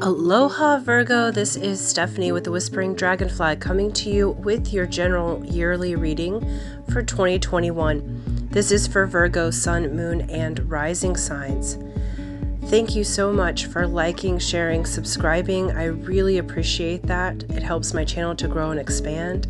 Aloha Virgo, this is Stephanie with the Whispering Dragonfly coming to you with your general yearly reading for 2021. This is for Virgo, Sun, Moon, and Rising signs. Thank you so much for liking, sharing, subscribing. I really appreciate that. It helps my channel to grow and expand.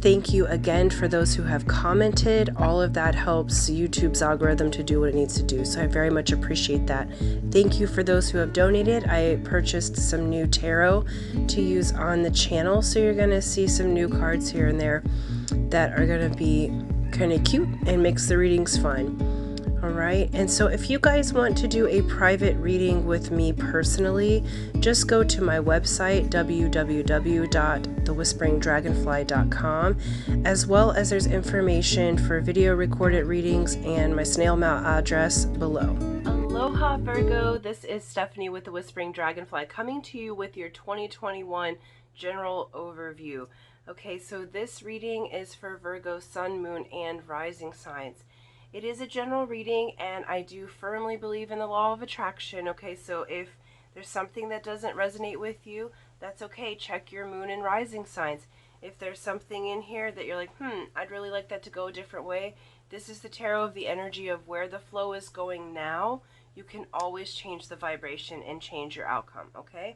Thank you again for those who have commented. All of that helps YouTube's algorithm to do what it needs to do, so I very much appreciate that. Thank you for those who have donated. I purchased some new tarot to use on the channel, so you're going to see some new cards here and there that are going to be kind of cute and makes the readings fun. Alright, and so if you guys want to do a private reading with me personally, just go to my website, www.thewhisperingdragonfly.com, as well as there's information for video recorded readings and my snail mail address below. Aloha Virgo, this is Stephanie with the Whispering Dragonfly coming to you with your 2021 general overview. Okay, so this reading is for Virgo, Sun, Moon, and Rising signs. It is a general reading, and I do firmly believe in the law of attraction, okay? So if there's something that doesn't resonate with you, that's okay. Check your moon and rising signs. If there's something in here that you're like, I'd really like that to go a different way, this is the tarot of the energy of where the flow is going now. You can always change the vibration and change your outcome, okay?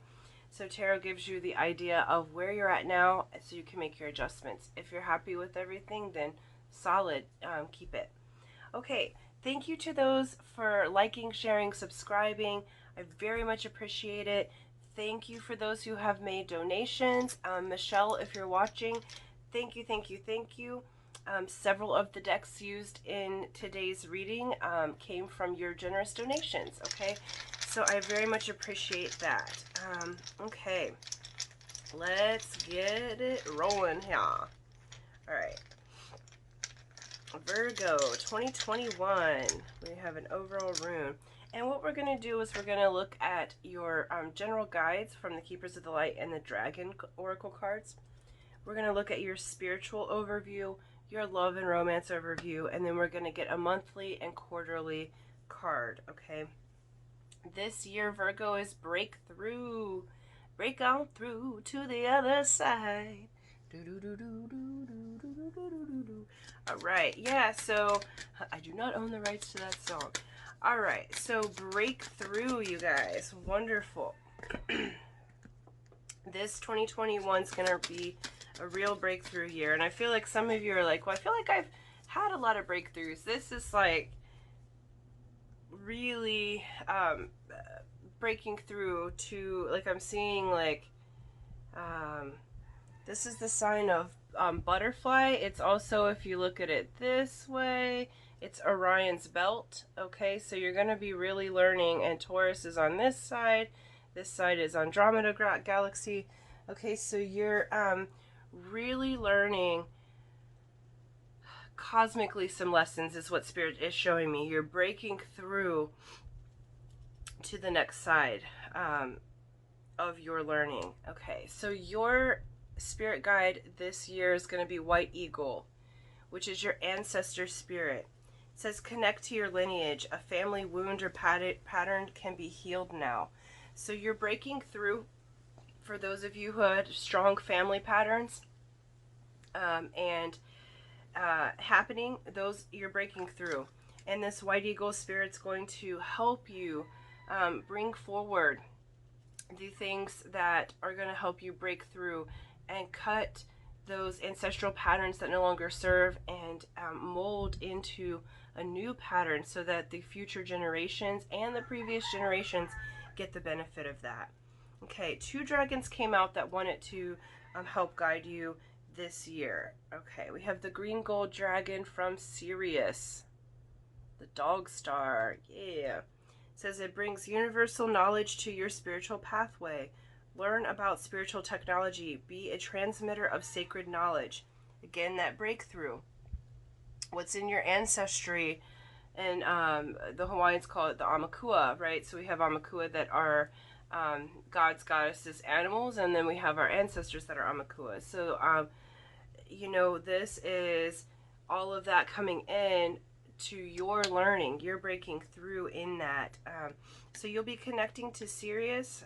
So tarot gives you the idea of where you're at now so you can make your adjustments. If you're happy with everything, then solid, keep it. Okay, thank you to those for liking, sharing, subscribing. I very much appreciate it. Thank you for those who have made donations. Michelle, if you're watching, thank you, thank you, thank you. Several of the decks used in today's reading came from your generous donations, okay? So I very much appreciate that. Okay, let's get it rolling here. All right. Virgo 2021, we have an overall rune, and what we're going to do is we're going to look at your general guides from the Keepers of the Light and the Dragon Oracle cards. We're going to look at your spiritual overview, your love and romance overview, and then we're going to get a monthly and quarterly card, okay? This year Virgo is breakthrough. Break on through to the other side. Alright, yeah, so I do not own the rights to that song. Alright, so breakthrough, you guys. Wonderful. This 2021 is going to be a real breakthrough year. And I feel like some of you are like, well, I feel like I've had a lot of breakthroughs. This is like really breaking through to, like, I'm seeing like this is the sign of butterfly. It's also, if you look at it this way, it's Orion's belt. Okay, so you're going to be really learning, and Taurus is on this side is Andromeda galaxy. Okay, so you're really learning cosmically some lessons is what Spirit is showing me. You're breaking through to the next side of your learning. Okay, so your spirit guide this year is going to be White Eagle, which is your ancestor spirit. It says connect to your lineage. A family wound or pattern can be healed now. So you're breaking through for those of you who had strong family patterns happening, those you're breaking through. And this White Eagle spirit's going to help you bring forward the things that are going to help you break through and cut those ancestral patterns that no longer serve and mold into a new pattern so that the future generations and the previous generations get the benefit of that. Okay, 2 dragons came out that wanted to help guide you this year. Okay, we have the green gold dragon from Sirius, the dog star. Yeah. It says it brings universal knowledge to your spiritual pathway. Learn about spiritual technology. Be a transmitter of sacred knowledge. Again, that breakthrough. What's in your ancestry? And the Hawaiians call it the Aumakua, right? So we have Aumakua that are gods, goddesses, animals, and then we have our ancestors that are Aumakua. So, you know, this is all of that coming in to your learning. You're breaking through in that. So you'll be connecting to Sirius.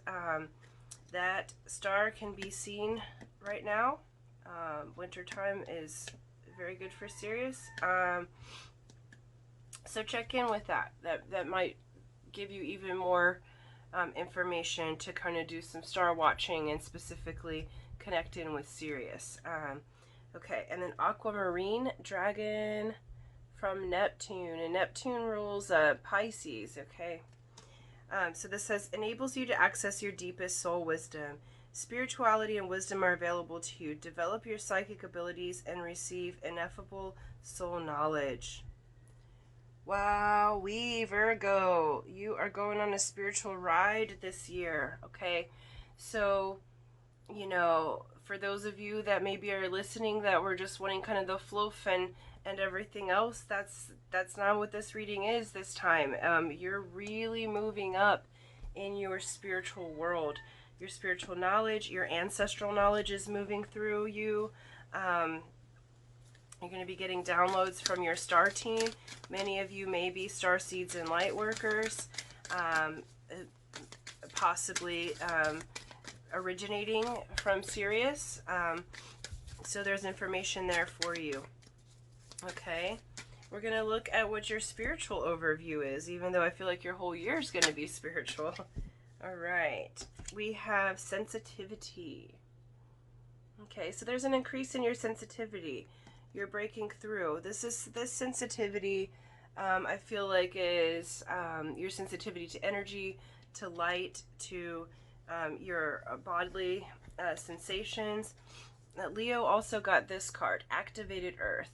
That star can be seen right now. Wintertime is very good for Sirius. So check in with that. That might give you even more information to kind of do some star watching and specifically connect in with Sirius. Okay, and then Aquamarine Dragon from Neptune, and Neptune rules Pisces. Okay, so this says enables you to access your deepest soul wisdom. Spirituality and wisdom are available to you. Develop your psychic abilities and receive ineffable soul knowledge. Wow, Virgo, you are going on a spiritual ride this year. Okay, so you know, for those of you that maybe are listening that were just wanting kind of the fluff and everything else, that's not what this reading is this time. You're really moving up in your spiritual world. Your spiritual knowledge, your ancestral knowledge is moving through you. You're going to be getting downloads from your star team. Many of you may be star seeds and light workers, possibly originating from Sirius. So there's information there for you. Okay, we're going to look at what your spiritual overview is, even though I feel like your whole year is going to be spiritual. All right, we have sensitivity. Okay, so there's an increase in your sensitivity. You're breaking through. This sensitivity, I feel like, is your sensitivity to energy, to light, to your bodily sensations. Leo also got this card, Activated Earth.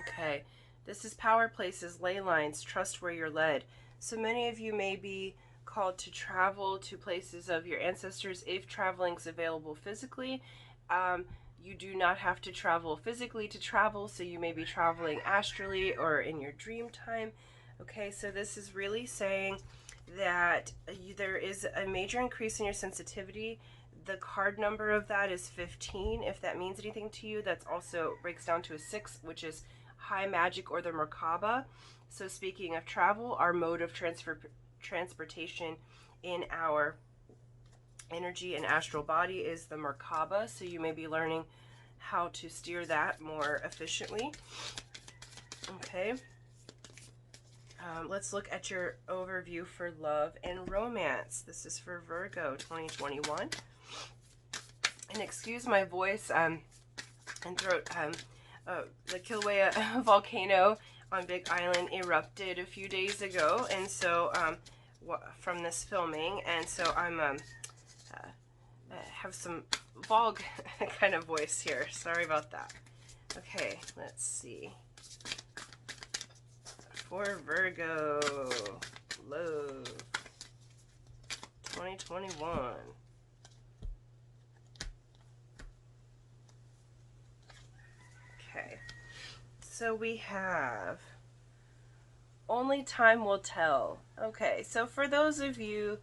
Okay, this is power places, ley lines, trust where you're led. So many of you may be called to travel to places of your ancestors if traveling is available physically. You do not have to travel physically to travel, so you may be traveling astrally or in your dream time. Okay, so this is really saying that there is a major increase in your sensitivity. The card number of that is 15. If that means anything to you, that's also breaks down to a 6, which is high magic or the Merkaba. So speaking of travel, our mode of transportation in our energy and astral body is the Merkaba, so you may be learning how to steer that more efficiently. Okay, let's look at your overview for love and romance. This is for Virgo 2021. And excuse my voice and throat. The Kilauea volcano on Big Island erupted a few days ago, and so from this filming, and so I'm have some fog kind of voice here. Sorry about that. Okay, let's see. For Virgo, love 2021. Okay, so we have only time will tell. Okay, so for those of you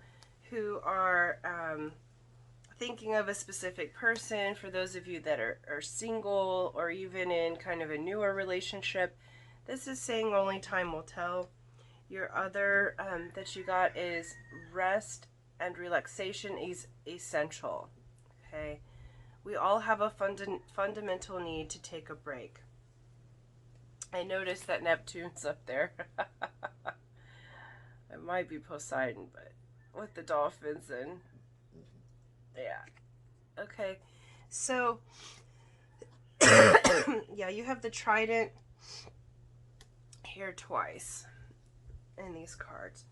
who are thinking of a specific person, for those of you that are single or even in kind of a newer relationship, this is saying only time will tell. Your other that you got is rest and relaxation is essential. Okay, we all have a fundamental need to take a break. I noticed that Neptune's up there. It might be Poseidon, but with the dolphins and yeah. Okay, so yeah, you have the trident here twice in these cards.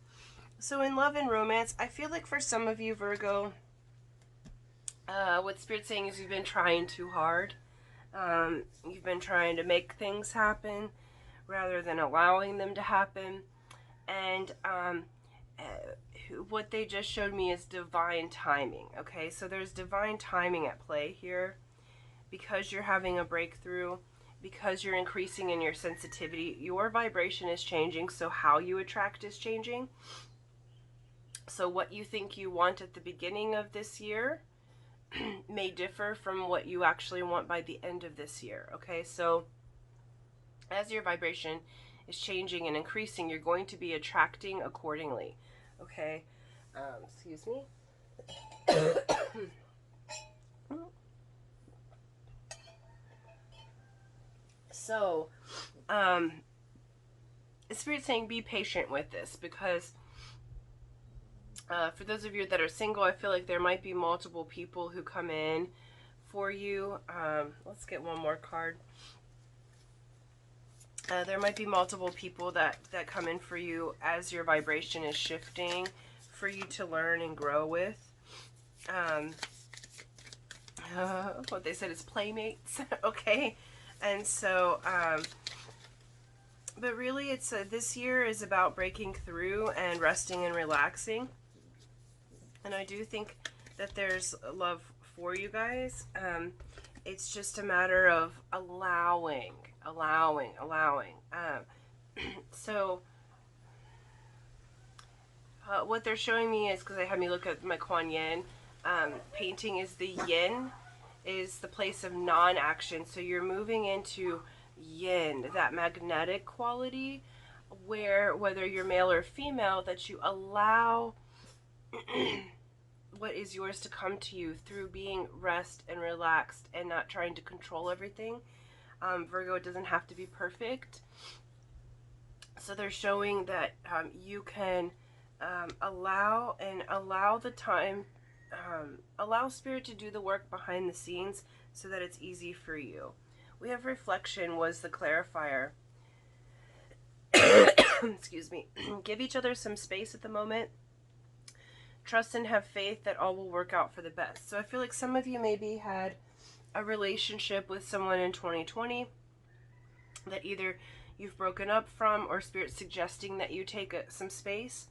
So in love and romance, I feel like for some of you, Virgo, what Spirit's saying is you've been trying too hard. You've been trying to make things happen rather than allowing them to happen. And what they just showed me is divine timing. Okay, so there's divine timing at play here because you're having a breakthrough, because you're increasing in your sensitivity. Your vibration is changing, so how you attract is changing. So what you think you want at the beginning of this year may differ from what you actually want by the end of this year. Okay, so As your vibration is changing and increasing, you're going to be attracting accordingly. Okay? Excuse me. So, Spirit's saying be patient with this, because for those of you that are single, I feel like there might be multiple people who come in for you. Let's get one more card. There might be multiple people that come in for you as your vibration is shifting for you to learn and grow with. What they said is playmates. Okay? And so, but really it's this year is about breaking through and resting and relaxing. And I do think that there's love for you guys. It's just a matter of allowing. So what they're showing me is, because they had me look at my Kuan Yin, painting is the yin, is the place of non-action. So you're moving into yin, that magnetic quality, where whether you're male or female, that you allow what is yours to come to you through being rest and relaxed and not trying to control everything. Virgo, it doesn't have to be perfect. So they're showing that you can allow the time, allow Spirit to do the work behind the scenes so that it's easy for you. We have reflection was the clarifier. Excuse me. Give each other some space at the moment. Trust and have faith that all will work out for the best. So I feel like some of you maybe had a relationship with someone in 2020 that either you've broken up from, or Spirit suggesting that you take some space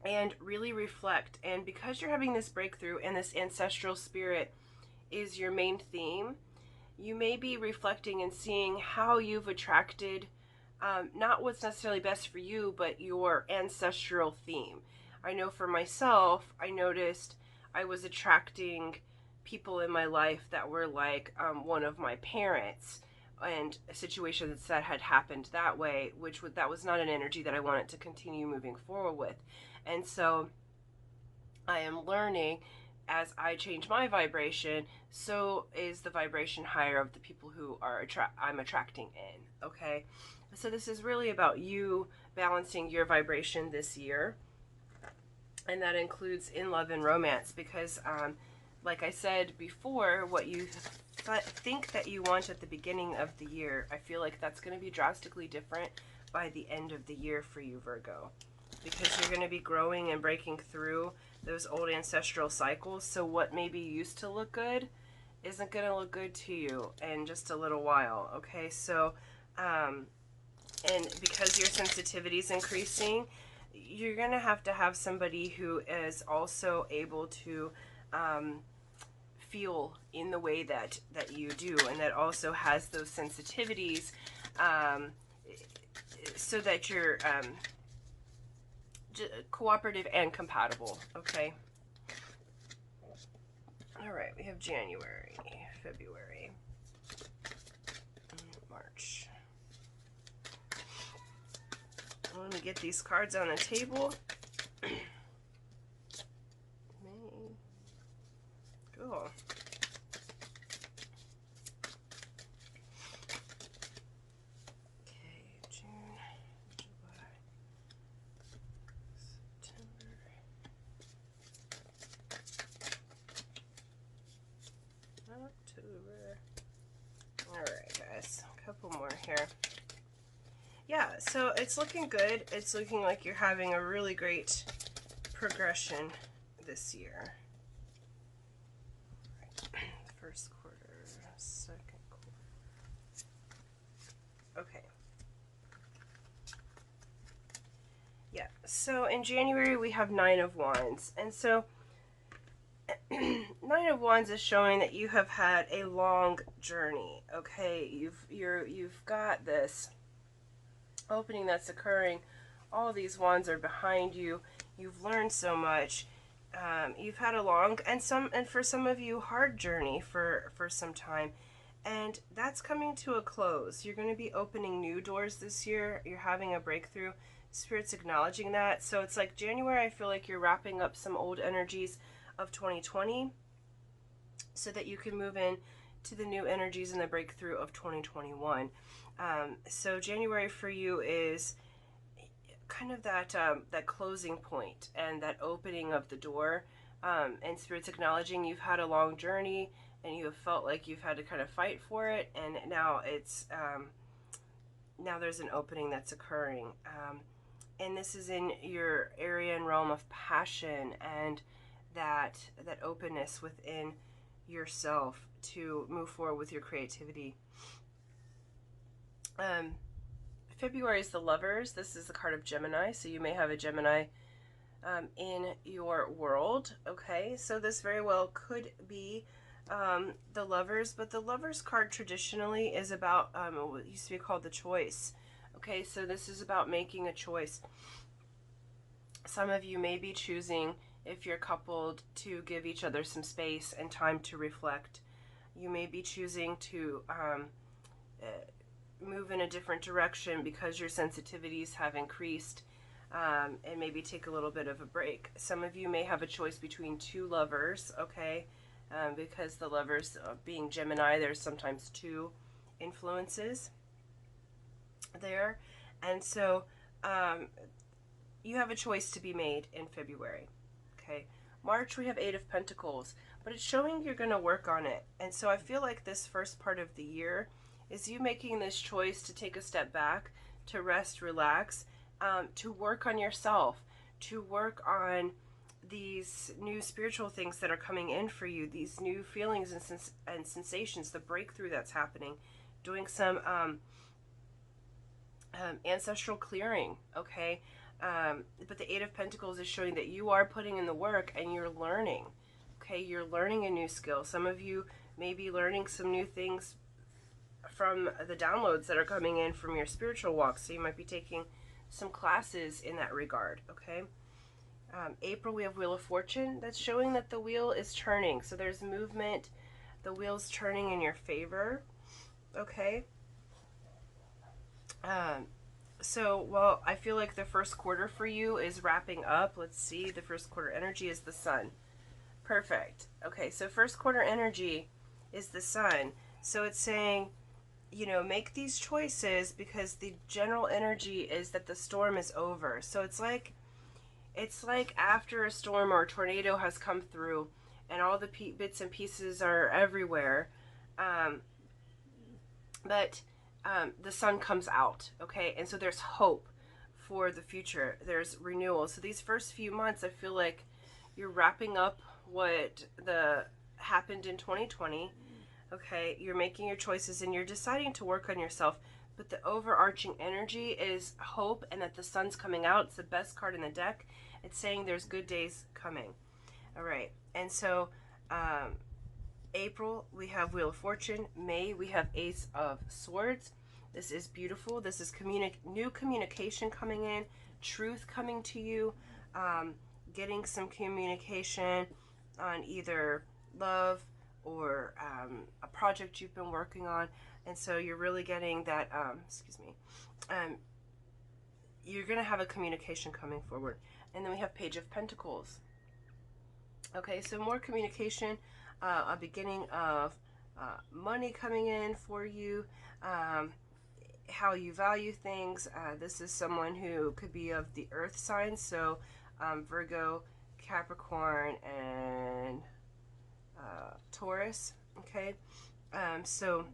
and really reflect. And because you're having this breakthrough and this ancestral spirit is your main theme, you may be reflecting and seeing how you've attracted not what's necessarily best for you, but your ancestral theme. I know for myself, I noticed I was attracting people in my life that were like one of my parents, and situations that had happened that way, that was not an energy that I wanted to continue moving forward with. And so I am learning, as I change my vibration, so is the vibration higher of the people who I'm attracting in. Okay, so this is really about you balancing your vibration this year, and that includes in love and romance, because like I said before, what you think that you want at the beginning of the year, I feel like that's going to be drastically different by the end of the year for you, Virgo, because you're going to be growing and breaking through those old ancestral cycles. So what maybe used to look good isn't going to look good to you in just a little while. Okay, so and because your sensitivity is increasing, you're going to have somebody who is also able to feel in the way that you do, and that also has those sensitivities, so that you're cooperative and compatible. Okay. All right, we have January, February, March. Let me get these cards on the table. Cool. Okay, June, July, September, October. All right, guys, a couple more here. Yeah, so it's looking good. It's looking like you're having a really great progression this year. First quarter, second quarter. Okay. Yeah, so in January we have 9 of Wands. And so 9 of Wands is showing that you have had a long journey. Okay, you've got this opening that's occurring. All these wands are behind you. You've learned so much. You've had a long and for some of you hard journey for some time, And that's coming to a close. You're going to be opening new doors this year. You're having a breakthrough. Spirit's acknowledging that. So it's like January, I feel like you're wrapping up some old energies of 2020 so that you can move in to the new energies and the breakthrough of 2021. So January for you is kind of that that closing point and that opening of the door. And Spirit's acknowledging you've had a long journey and you have felt like you've had to kind of fight for it, and now it's now there's an opening that's occurring, and this is in your area and realm of passion and that openness within yourself to move forward with your creativity. February is the Lovers. This is the card of Gemini, so you may have a Gemini in your world. Okay, so this very well could be the Lovers, but the Lovers card traditionally is about what used to be called the choice. Okay, so this is about making a choice. Some of you may be choosing, if you're coupled, to give each other some space and time to reflect. You may be choosing to move in a different direction because your sensitivities have increased, and maybe take a little bit of a break. Some of you may have a choice between two lovers, okay? Because the Lovers, being Gemini, there's sometimes two influences there. And so you have a choice to be made in February. Okay, March we have 8 of Pentacles, but it's showing you're going to work on it. And so I feel like this first part of the year is you making this choice to take a step back, to rest, relax, to work on yourself, to work on these new spiritual things that are coming in for you, these new feelings and sensations, the breakthrough that's happening, doing some ancestral clearing, okay? But the 8 of Pentacles is showing that you are putting in the work and you're learning, okay? You're learning a new skill. Some of you may be learning some new things from the downloads that are coming in from your spiritual walk, so you might be taking some classes in that regard, okay? April, we have Wheel of Fortune. That's showing that the wheel is turning. So there's movement. The wheel's turning in your favor. Okay. So, well, I feel like the first quarter for you is wrapping up. Let's see. The first quarter energy is the Sun. Perfect. Okay, so first quarter energy is the Sun. So it's saying, you know, make these choices because the general energy is that the storm is over. So it's like after a storm or a tornado has come through and all the bits and pieces are everywhere, but the sun comes out, okay? And so there's hope for the future. There's renewal. So these first few months, I feel like you're wrapping up what happened in 2020, okay? You're making your choices and you're deciding to work on yourself. But the overarching energy is hope and that the sun's coming out. It's the best card in the deck. It's saying there's good days coming. All right. And so April, we have Wheel of Fortune. May, we have Ace of Swords. This is beautiful. This is new communication coming in, truth coming to you, getting some communication on either love or a project you've been working on. And so you're really getting that, you're going to have a communication coming forward. And then we have Page of Pentacles. Okay, so more communication, a beginning of money coming in for you, how you value things. This is someone who could be of the earth signs, so Virgo, Capricorn, and Taurus. Okay, so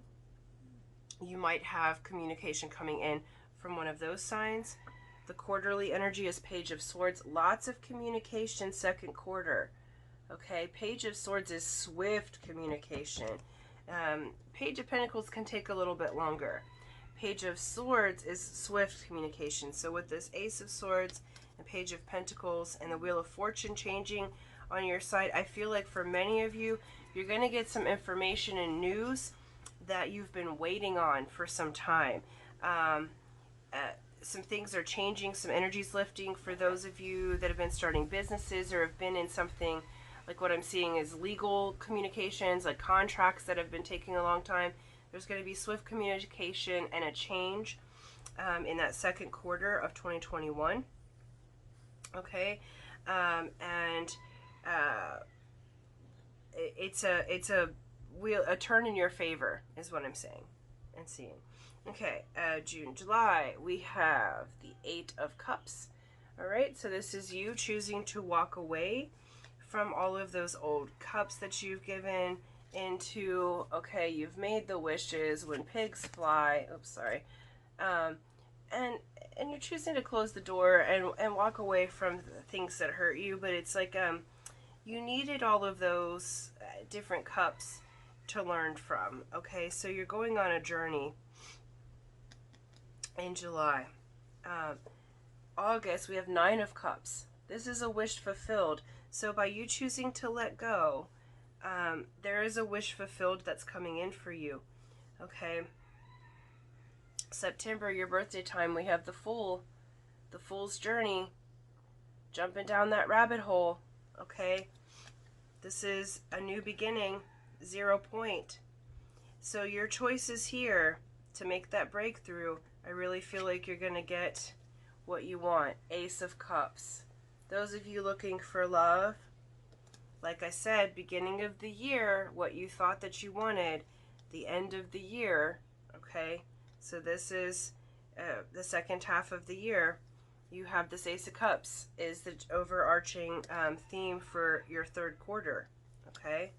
you might have communication coming in from one of those signs. The quarterly energy is Page of Swords. Lots of communication second quarter. Okay, Page of Swords is swift communication. Page of Pentacles can take a little bit longer. Page of Swords is swift communication. So with this Ace of Swords and Page of Pentacles and the Wheel of Fortune changing on your side, I feel like for many of you, you're going to get some information and news that you've been waiting on for some time. Some things are changing, some energy's lifting for those of you that have been starting businesses or have been in something like what I'm seeing is legal communications, like contracts that have been taking a long time. There's going to be swift communication and a change in that second quarter of 2021. Okay, and it's a turn in your favor is what I'm saying and seeing. Okay, June, July, we have the 8 of Cups. All right, so this is you choosing to walk away from all of those old cups that you've given into, okay, you've made the wishes when pigs fly. Oops, sorry. And you're choosing to close the door and walk away from the things that hurt you, but it's like you needed all of those different cups to learn from. Okay, so you're going on a journey in July. August, we have 9 of Cups. This is a wish fulfilled. So by you choosing to let go, there is a wish fulfilled that's coming in for you. Okay. September, your birthday time, we have the Fool. The Fool's journey. Jumping down that rabbit hole. Okay. This is a new beginning. 0 point. So your choices here to make that breakthrough, I really feel like you're going to get what you want. Ace of Cups. Those of you looking for love, like I said, beginning of the year, what you thought that you wanted, the end of the year, okay? So this is the second half of the year. You have this Ace of Cups is the overarching theme for your third quarter, okay?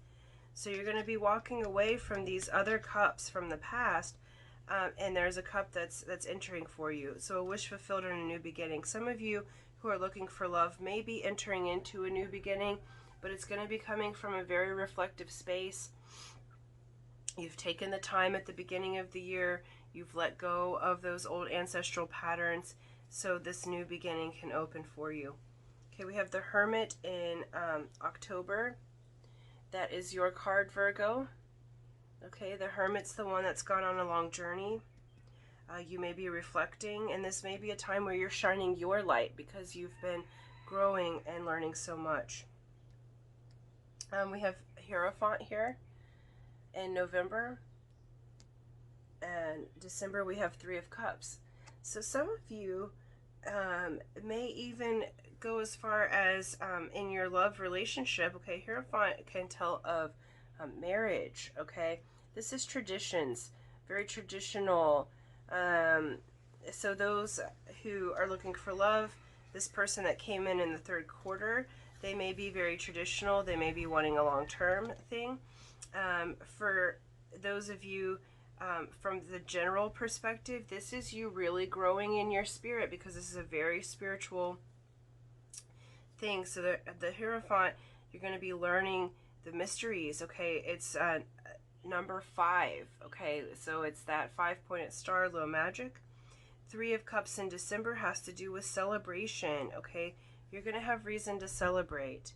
So you're going to be walking away from these other cups from the past, and there's a cup that's entering for you. So a wish fulfilled and a new beginning. Some of you who are looking for love may be entering into a new beginning, but it's going to be coming from a very reflective space. You've taken the time at the beginning of the year. You've let go of those old ancestral patterns, so this new beginning can open for you. Okay, we have the Hermit in October. That is your card, Virgo. Okay, the Hermit's the one that's gone on a long journey. You may be reflecting, and this may be a time where you're shining your light because you've been growing and learning so much. We have Hierophant here in November, and December we have 3 of Cups. So some of you may even go as far as in your love relationship. Okay, Hierophant can tell of marriage. Okay, this is traditions, very traditional. So those who are looking for love, this person that came in the third quarter, they may be very traditional. They may be wanting a long-term thing. For those of you from the general perspective, this is you really growing in your spirit because this is a very spiritual thing. So the Hierophant, you're going to be learning the mysteries. Okay, it's number 5. Okay, so it's that 5-pointed star, low magic. 3 of Cups in December has to do with celebration. Okay, you're going to have reason to celebrate.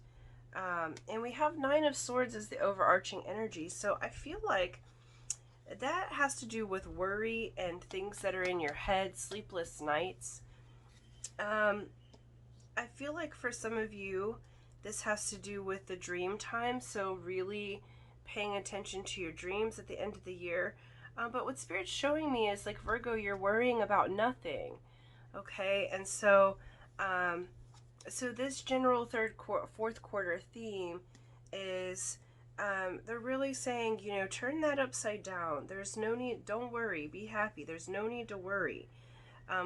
And we have 9 of Swords as the overarching energy. So I feel like that has to do with worry and things that are in your head, sleepless nights. I feel like for some of you, this has to do with the dream time. So really paying attention to your dreams at the end of the year. But what Spirit's showing me is like, Virgo, you're worrying about nothing. Okay, and so so this general fourth quarter theme is they're really saying, you know, turn that upside down. There's no need, don't worry, be happy. There's no need to worry.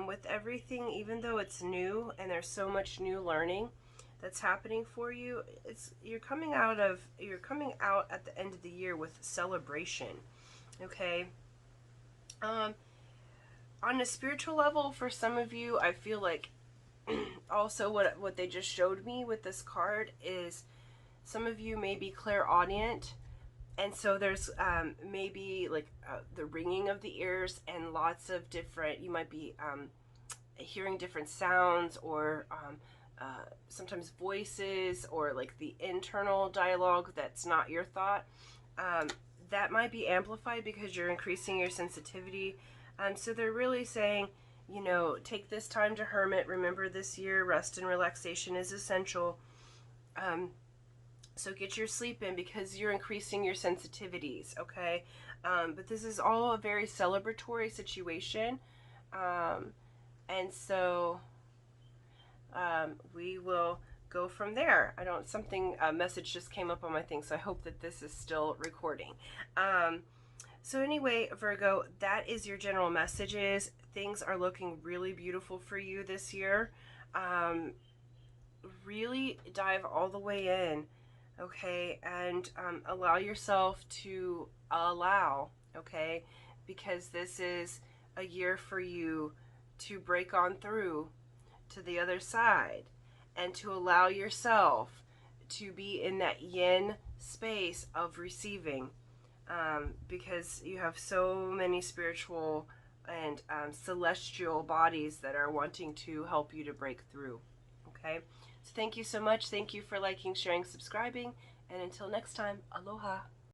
With everything, even though it's new and there's so much new learning that's happening for you, you're coming out at the end of the year with celebration. Okay. On a spiritual level, for some of you, I feel like also what they just showed me with this card is some of you may be clairaudient, and so there's maybe like the ringing of the ears and lots of different, you might be hearing different sounds or sometimes voices or like the internal dialogue that's not your thought. That might be amplified because you're increasing your sensitivity. So they're really saying, you know, take this time to hermit. Remember, this year, rest and relaxation is essential. So get your sleep in because you're increasing your sensitivities, okay? But this is all a very celebratory situation. And so we will go from there. A message just came up on my thing, so I hope that this is still recording. So anyway, Virgo, that is your general messages. Things are looking really beautiful for you this year. Really dive all the way in, okay, and allow yourself to allow, okay, because this is a year for you to break on through to the other side and to allow yourself to be in that yin space of receiving, because you have so many spiritual and celestial bodies that are wanting to help you to break through. Okay, so thank you so much. Thank you for liking, sharing, subscribing, and until next time, aloha.